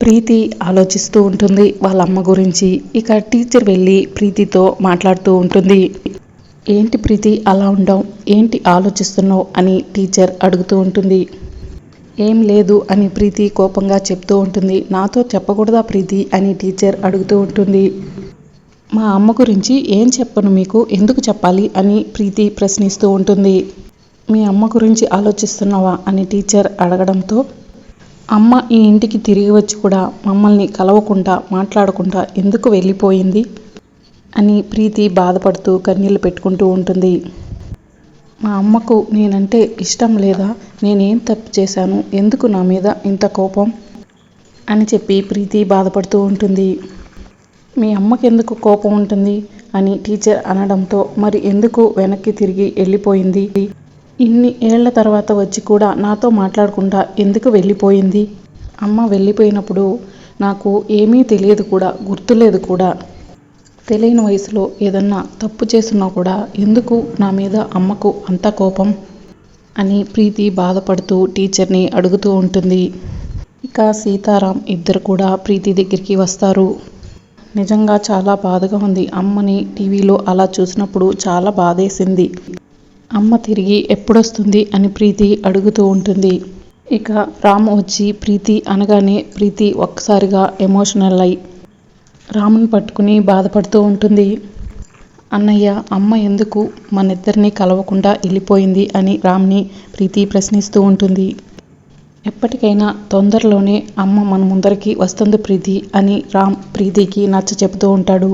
ప్రీతి ఆలోచిస్తూ ఉంటుంది వాళ్ళ అమ్మ గురించి. ఇక టీచర్ వెళ్ళి ప్రీతితో మాట్లాడుతూ ఉంటుంది. ఏంటి ప్రీతి అలా ఉండవు, ఏంటి ఆలోచిస్తున్నావు అని టీచర్ అడుగుతూ ఉంటుంది. ఏం లేదు అని ప్రీతి కోపంగా చెప్తూ ఉంటుంది. నాతో చెప్పకూడదా ప్రీతి అని టీచర్ అడుగుతూ ఉంటుంది. మా అమ్మ గురించి ఏం చెప్పను, మీకు ఎందుకు చెప్పాలి అని ప్రీతి ప్రశ్నిస్తూ ఉంటుంది. మీ అమ్మ గురించి ఆలోచిస్తున్నావా అని టీచర్ అడగడంతో, అమ్మ ఈ ఇంటికి తిరిగి వచ్చి కూడా మమ్మల్ని కలవకుండా మాట్లాడకుండా ఎందుకు వెళ్ళిపోయింది అని ప్రీతి బాధపడుతూ కన్నీళ్ళు పెట్టుకుంటూ ఉంటుంది. మా అమ్మకు నేనంటే ఇష్టం లేదా, నేనేం తప్పు చేశాను, ఎందుకు నా మీద ఇంత కోపం అని చెప్పి ప్రీతి బాధపడుతూ ఉంటుంది. మీ అమ్మకి ఎందుకు కోపం ఉంటుంది అని టీచర్ అనడంతో, మరి ఎందుకు వెనక్కి తిరిగి వెళ్ళిపోయింది, ఇన్ని ఏళ్ల తర్వాత వచ్చి కూడా నాతో మాట్లాడకుండా ఎందుకు వెళ్ళిపోయింది, అమ్మ వెళ్ళిపోయినప్పుడు నాకు ఏమీ తెలియదు కూడా, గుర్తులేదు కూడా, తెలియని వయసులో ఏదన్నా తప్పు చేస్తున్నా కూడా ఎందుకు నా మీద అమ్మకు అంత కోపం అని ప్రీతి బాధపడుతూ టీచర్ని అడుగుతూ ఉంటుంది. ఇక సీతారాం ఇద్దరు కూడా ప్రీతి దగ్గరికి వస్తారు. నిజంగా చాలా బాధగా ఉంది, అమ్మని టీవీలో అలా చూసినప్పుడు చాలా బాధేసింది, అమ్మ తిరిగి ఎప్పుడొస్తుంది అని ప్రీతి అడుగుతూ ఉంటుంది. ఇక రాము వచ్చి ప్రీతి అనగానే ప్రీతి ఒక్కసారిగా ఎమోషనల్ అయి రాముని పట్టుకుని బాధపడుతూ ఉంటుంది. అన్నయ్య, అమ్మ ఎందుకు మనిద్దరిని కలవకుండా వెళ్ళిపోయింది అని రామ్ని ప్రీతి ప్రశ్నిస్తూ ఉంటుంది. ఎప్పటికైనా తొందరలోనే అమ్మ మన ముందరికి వస్తుంది ప్రీతి అని రామ్ ప్రీతికి నచ్చ చెబుతూ ఉంటాడు.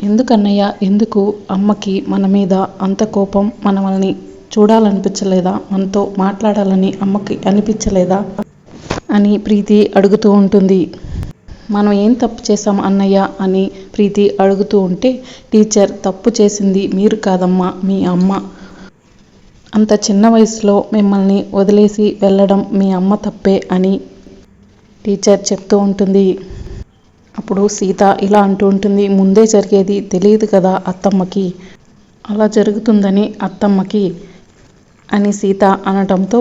ఎందుకన్నయ్య, ఎందుకు అమ్మకి మన మీద అంత కోపం, మనల్ని చూడాలనిపించలేదా, మనతో మాట్లాడాలని అమ్మకి అనిపించలేదా అని ప్రీతి అడుగుతూ ఉంటుంది. మనం ఏం తప్పు చేశాం అన్నయ్య అని ప్రీతి అడుగుతూ ఉంటే, టీచర్ తప్పు చేసింది మీరు కాదమ్మా, మీ అమ్మ, అంత చిన్న వయసులో మిమ్మల్ని వదిలేసి వెళ్ళడం మీ అమ్మ తప్పే అని టీచర్ చెప్తూ ఉంటుంది. అప్పుడు సీత ఇలా అంటూ ఉంటుంది, ముందే జరిగేది తెలియదు కదా అత్తమ్మకి, అలా జరుగుతుందని అత్తమ్మకి అని సీత అనడంతో,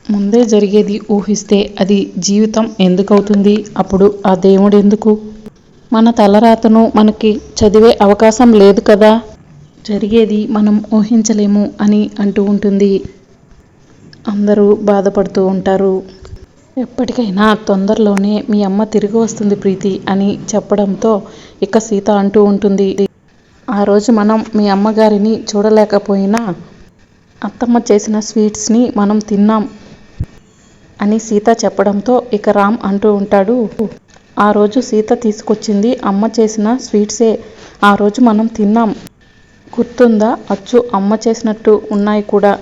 ముందే జరిగేది ఊహిస్తే అది జీవితం ఎందుకవుతుంది, అప్పుడు ఆ దేవుడు ఎందుకు, మన తలరాతను మనకి చదివే అవకాశం లేదు కదా, జరిగేది మనం ఊహించలేము అని అంటూ ఉంటుంది. అందరూ బాధపడుతూ ఉంటారు. ఎప్పటికైనా తొందరలోనే మీ అమ్మ తిరిగి వస్తుంది ప్రీతి అని చెప్పడంతో ఇక సీత అంటూ ఉంటుంది, ఆ రోజు మనం మీ అమ్మగారిని చూడలేకపోయినా అత్తమ్మ చేసిన స్వీట్స్ని మనం తిన్నాం అని సీత చెప్పడంతో ఇక రామ్ అంటూ ఉంటాడు, ఆ రోజు సీత తీసుకొచ్చింది అమ్మ చేసిన స్వీట్సే, ఆ రోజు మనం తిన్నాం, గుర్తుందా, అచ్చు అమ్మ చేసినట్టు ఉన్నాయి కూడా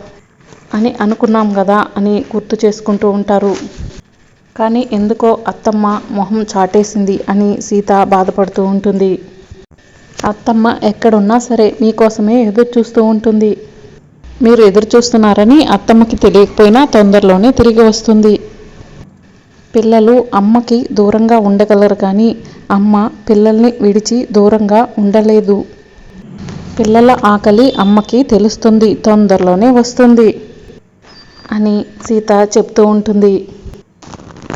అని అనుకున్నాం కదా అని గుర్తు చేసుకుంటూ ఉంటారు. కానీ ఎందుకో అత్తమ్మ మొహం చాటేసింది అని సీత బాధపడుతూ ఉంటుంది. అత్తమ్మ ఎక్కడున్నా సరే మీకోసమే ఎదురు చూస్తూ ఉంటుంది, మీరు ఎదురు చూస్తున్నారని అత్తమ్మకి తెలియకపోయినా తొందరలోనే తిరిగి వస్తుంది. పిల్లలు అమ్మకి దూరంగా ఉండగలరు కానీ అమ్మ పిల్లల్ని విడిచి దూరంగా ఉండలేదు, పిల్లల ఆకలి అమ్మకి తెలుస్తుంది, తొందరలోనే వస్తుంది అని సీత చెప్తూ ఉంటుంది.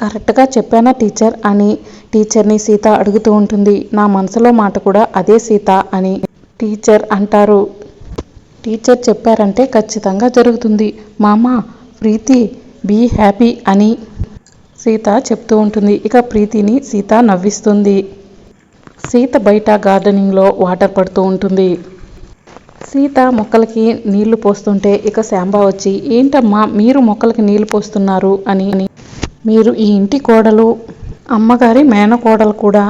కరెక్ట్గా చెప్పానా టీచర్ అని టీచర్ని సీత అడుగుతూ ఉంటుంది. నా మనసులో మాట కూడా అదే సీత అని టీచర్ అంటారు. టీచర్ చెప్పారంటే ఖచ్చితంగా జరుగుతుంది మామ, ప్రీతి బీ హ్యాపీ అని సీత చెప్తూ ఉంటుంది. ఇక ప్రీతిని సీత నవ్విస్తుంది. సీత బయట గార్డెనింగ్లో వాటర్ పడుతూ ఉంటుంది. సీత మొక్కలకి నీళ్లు పోస్తుంటే ఇక శాంబ వచ్చి, ఏంటమ్మా మీరు మొక్కలకి నీళ్లు పోస్తున్నారు అని, మీరు ఈ ఇంటి కోడలు, అమ్మగారి మేనకోడలు కూడా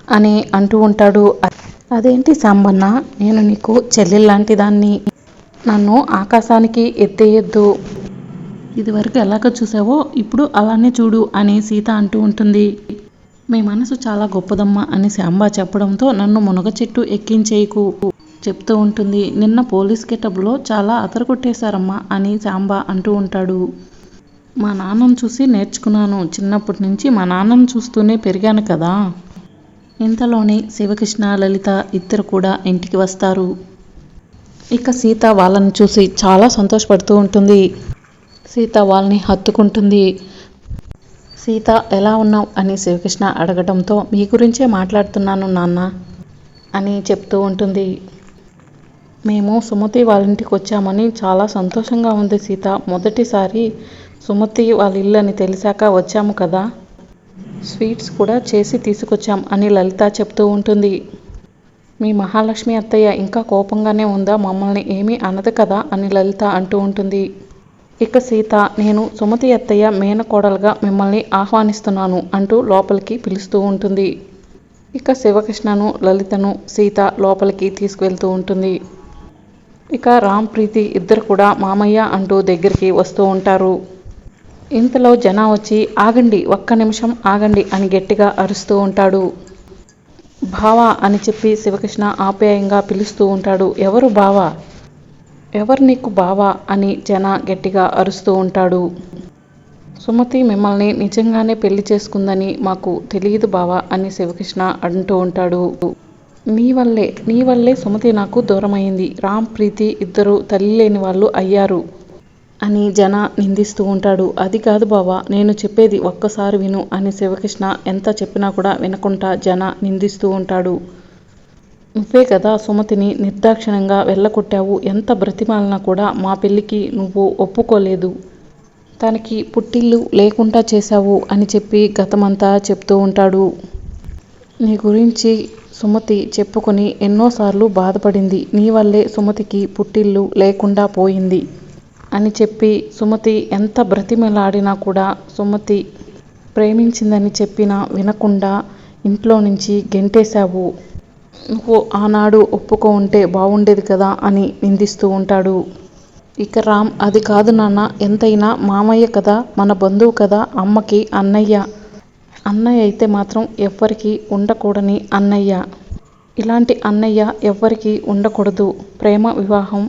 అని అంటూ ఉంటాడు. అదేంటి శాంబన్న, నేను నీకు చెల్లెల్లాంటి దాన్ని, నన్ను ఆకాశానికి ఎత్తేయద్దు, ఇదివరకు ఎలాగ చూసావో ఇప్పుడు అలానే చూడు అని సీత అంటూ ఉంటుంది. మీ మనసు చాలా గొప్పదమ్మా అని శాంబ చెప్పడంతో, నన్ను మునగ చెట్టు ఎక్కించేయకు చెప్తూ ఉంటుంది. నిన్న పోలీస్ గెటప్లో చాలా అదరగొట్టేశారమ్మా అని శాంబ అంటూ ఉంటాడు. మా నాన్నను చూసి నేర్చుకున్నాను, చిన్నప్పటి నుంచి మా నాన్నను చూస్తూనే పెరిగాను కదా. ఇంతలోనే శివకృష్ణ, లలిత ఇద్దరు కూడా ఇంటికి వస్తారు. ఇక సీత వాళ్ళని చూసి చాలా సంతోషపడుతూ ఉంటుంది. సీత వాళ్ళని హత్తుకుంటుంది. సీత ఎలా ఉన్నావు అని శివకృష్ణ అడగడంతో మీ గురించే మాట్లాడుతున్నాను నాన్న అని చెప్తూ ఉంటుంది. మేము సుమతి వాళ్ళ ఇంటికి వచ్చామని చాలా సంతోషంగా ఉంది సీత. మొదటిసారి సుమతి వాళ్ళ ఇల్లు అని తెలిసాక వచ్చాము కదా, స్వీట్స్ కూడా చేసి తీసుకొచ్చాం అని లలిత చెప్తూ ఉంటుంది. మీ మహాలక్ష్మి అత్తయ్య ఇంకా కోపంగానే ఉందా, మమ్మల్ని ఏమీ అనదు కదా అని లలిత అంటూ ఉంటుంది. ఇక సీత, నేను సుమతి అత్తయ్య మేనకోడలుగా మిమ్మల్ని ఆహ్వానిస్తున్నాను అంటూ లోపలికి పిలుస్తూ ఉంటుంది. ఇక శివకృష్ణను లలితను సీత లోపలికి తీసుకువెళ్తూ ఉంటుంది. ఇక రామ్ ప్రీతి ఇద్దరు కూడా మామయ్య అంటూ దగ్గరికి వస్తూ ఉంటారు. ఇంతలో జన వచ్చి ఆగండి, ఒక్క నిమిషం ఆగండి అని గట్టిగా అరుస్తూ ఉంటాడు. బావా అని చెప్పి శివకృష్ణ ఆప్యాయంగా పిలుస్తూ ఉంటాడు. ఎవరు బావా, ఎవరు నీకు బావా అని జన గట్టిగా అరుస్తూ ఉంటాడు. సుమతి మిమ్మల్ని నిజంగానే పెళ్లి చేసుకుందని మాకు తెలియదు బావా అని శివకృష్ణ అంటూ ఉంటాడు. నీ వల్లే సుమతి నాకు దూరమైంది. రామ్ ప్రీతి ఇద్దరు తల్లి లేని వాళ్ళు అయ్యారు అని జన నిందిస్తూ ఉంటాడు. అది కాదు బావా, నేను చెప్పేది ఒక్కసారి విను అని శివకృష్ణ ఎంత చెప్పినా కూడా వినకుండా జన నిందిస్తూ ఉంటాడు. నువ్వే కదా సుమతిని నిర్దాక్షిణ్యంగా వెళ్ళకొట్టావు. ఎంత బ్రతిమాలినా కూడా మా పెళ్ళికి నువ్వు ఒప్పుకోలేదు. తనకి పుట్టిల్లు లేకుండా చేశావు అని చెప్పి గతమంతా చెప్తూ ఉంటాడు. నీ గురించి సుమతి చెప్పుకొని ఎన్నోసార్లు బాధపడింది. నీ వల్లే సుమతికి పుట్టిల్లు లేకుండా పోయింది అని చెప్పి సుమతి ఎంత బ్రతిమలాడినా కూడా సుమతి ప్రేమించిందని చెప్పినా వినకుండా ఇంట్లో నుంచి గెంటేశావు. నువ్వు ఆనాడు ఒప్పుకో ఉంటే బాగుండేది కదా అని నిందిస్తూ ఉంటాడు. ఇక రామ్, అది కాదు నాన్న, ఎంతైనా మామయ్య కదా, మన బంధువు కదా, అమ్మకి అన్నయ్య అయితే మాత్రం ఎవ్వరికి ఉండకూడని అన్నయ్య. ఇలాంటి అన్నయ్య ఎవ్వరికి ఉండకూడదు. ప్రేమ వివాహం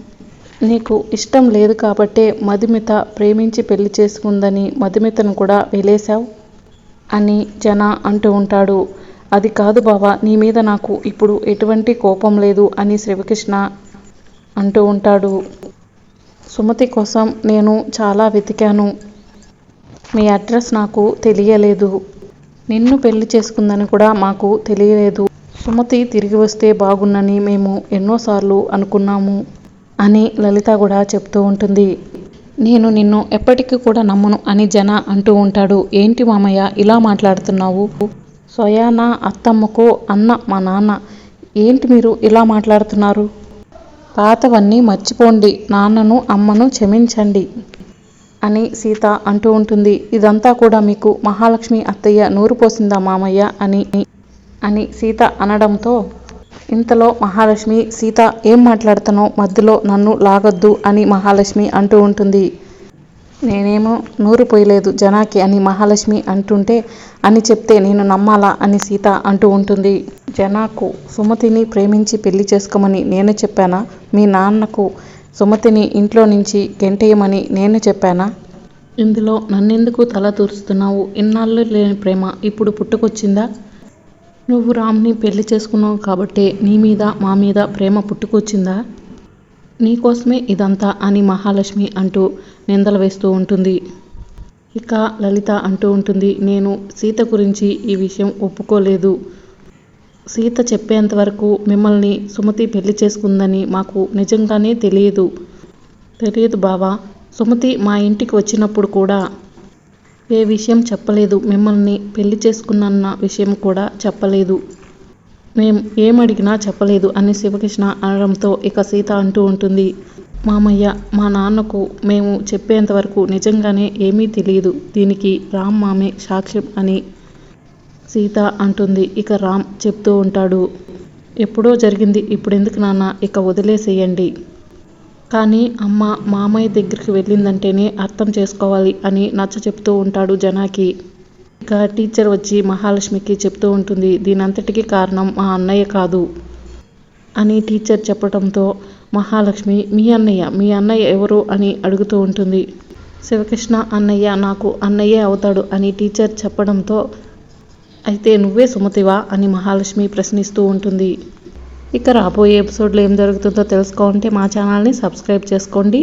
నీకు ఇష్టం లేదు కాబట్టే మధుమిత ప్రేమించి పెళ్లి చేసుకుందని మధుమితను కూడా వెలేశావు అని జన అంటూ ఉంటాడు. అది కాదు బావా, నీ మీద నాకు ఇప్పుడు ఎటువంటి కోపం లేదు అని శివకృష్ణ అంటూ ఉంటాడు. సుమతి కోసం నేను చాలా వెతికాను. మీ అడ్రస్ నాకు తెలియలేదు. నిన్ను పెళ్లి చేసుకుందని కూడా మాకు తెలియలేదు. సుమతి తిరిగి వస్తే బాగున్నని మేము ఎన్నోసార్లు అనుకున్నాము అని లలిత కూడా చెప్తూ ఉంటుంది. నేను నిన్ను ఎప్పటికీ కూడా నమ్మను అని జన అంటూ ఉంటాడు. ఏంటి మామయ్య ఇలా మాట్లాడుతున్నావు? స్వయానా అత్తమ్మకు అన్న మా నాన్న, ఏంటి మీరు ఇలా మాట్లాడుతున్నారు? పాతవన్నీ మర్చిపోండి, నాన్నను అమ్మను క్షమించండి అని సీత అంటూ ఉంటుంది. ఇదంతా కూడా మీకు మహాలక్ష్మి అత్తయ్య నూరు పోసిందా మామయ్య అని సీత అనడంతో ఇంతలో మహాలక్ష్మి, సీత ఏం మాట్లాడుతానో మధ్యలో నన్ను లాగొద్దు అని మహాలక్ష్మి అంటూ ఉంటుంది. నేనేమో నూరు పోయలేదు జనాకి అని మహాలక్ష్మి అంటుంటే అని చెప్తే నేను నమ్మాలా అని సీత అంటూ ఉంటుంది. జనాకు సుమతిని ప్రేమించి పెళ్లి చేసుకోమని నేను చెప్పానా? మీ నాన్నకు సుమతిని ఇంట్లో నుంచి గెంటేయమని నేను చెప్పానా? ఇందులో నన్నెందుకు తల దూరుస్తున్నావు? ఇన్నాళ్ళు లేని ప్రేమ ఇప్పుడు పుట్టుకొచ్చిందా? నువ్వు రామ్ని పెళ్లి చేసుకున్నావు కాబట్టే నీ మీద మా మీద ప్రేమ పుట్టుకొచ్చిందా? నీకోసమే ఇదంతా అని మహాలక్ష్మి అంటూ నిందలు వేస్తూ ఉంటుంది. ఇక లలిత అంటూ ఉంటుంది, నేను సీత గురించి ఈ విషయం ఒప్పుకోలేదు. సీత చెప్పేంత వరకు మిమ్మల్ని సుమతి పెళ్లి చేసుకుందని మాకు నిజంగానే తెలియదు బావా. సుమతి మా ఇంటికి వచ్చినప్పుడు కూడా ఏ విషయం చెప్పలేదు. మిమ్మల్ని పెళ్లి చేసుకున్న విషయం కూడా చెప్పలేదు. మేం ఏమడిగినా చెప్పలేదు అని శివకృష్ణ అనడంతో ఇక సీత అంటూ ఉంటుంది, మామయ్య, మా నాన్నకు మేము చెప్పేంతవరకు నిజంగానే ఏమీ తెలియదు. దీనికి రామ్ మామే సాక్ష్యం అని సీత అంటుంది. ఇక రామ్ చెప్తూ ఉంటాడు, ఎప్పుడో జరిగింది ఇప్పుడెందుకు నాన్న, ఇక వదిలేసేయండి. కానీ అమ్మ మామయ్య దగ్గరికి వెళ్ళిందంటేనే అర్థం చేసుకోవాలి అని నచ్చ చెప్తూ ఉంటాడు జనాకి. ఇక టీచర్ వచ్చి మహాలక్ష్మికి చెప్తూ ఉంటుంది, దీనంతటికీ కారణం మా అన్నయ్య కాదు అని టీచర్ చెప్పడంతో మహాలక్ష్మి, మీ అన్నయ్య ఎవరు అని అడుగుతూ ఉంటుంది. శివకృష్ణ అన్నయ్య నాకు అన్నయ్యే అవుతాడు అని టీచర్ చెప్పడంతో అయితే నువ్వే సుమతివా అని మహాలక్ష్మి ప్రశ్నిస్తూ ఉంటుంది. ఇక రాబోయే ఎపిసోడ్లో ఏం జరుగుతుందో తెలుసుకోవాలంటే మా ఛానల్ని సబ్స్క్రైబ్ చేసుకోండి.